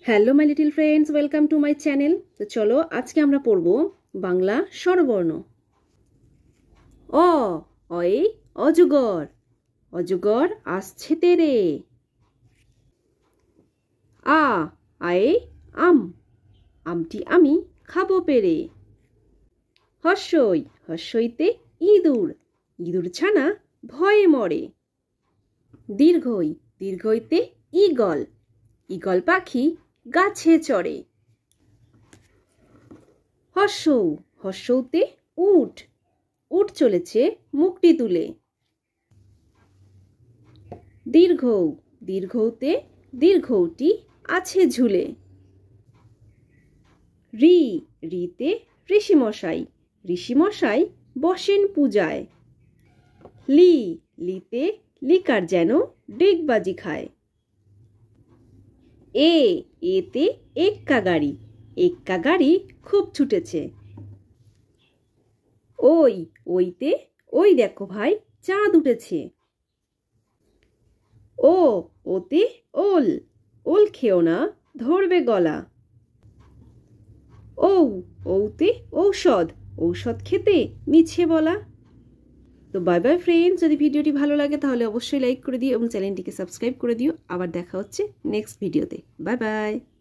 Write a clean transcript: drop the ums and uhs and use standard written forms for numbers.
Hello my little friends, welcome to my channel. তো চলো আজকে আমরা পড়ব বাংলা স্বরবর্ণ। অ, অয়ে অজগর, অজগর আসছে তেরে। আ, আয়ে আম, আমটি আমি খাবো পেরে। হর্ষই, হর্ষইতে ইঁদুর, ইঁদুর ছানা ভয়ে মরে। দীর্ঘই, দীর্ঘইতে ঈগল, ঈগল পাখি গাছে চড়ে। হর্ষৌ, হর্ষৌতে উট, উট চলেছে মুখটি তুলে। দীর্ঘৌ, দীর্ঘৌতে দীর্ঘৌটি আছে ঝুলে। রি, রিতে ঋষিমশাই, ঋষিমশাই বসেন পূজায়। লি, লিতে লিকার যেন ডিগবাজি খায়। এ, এতে এক্কা গাড়ি, এক্কা গাড়ি খুব ছুটেছে। ওই, ওইতে ওই দেখো ভাই চাঁদ উঠেছে। ও, ওতে ওল, ওল খেও না ধরবে গলা। ঔ, ঔতে ঔষধ, ঔষধ খেতে মিছে বলা। তো বাই বাই ফ্রেন্ডস, যদি ভিডিওটি ভালো লাগে তাহলে অবশ্যই লাইক করে দিও এবং চ্যানেলটিকে সাবস্ক্রাইব করে দিও। আবার দেখা হচ্ছে নেক্সট ভিডিওতে। Bye bye.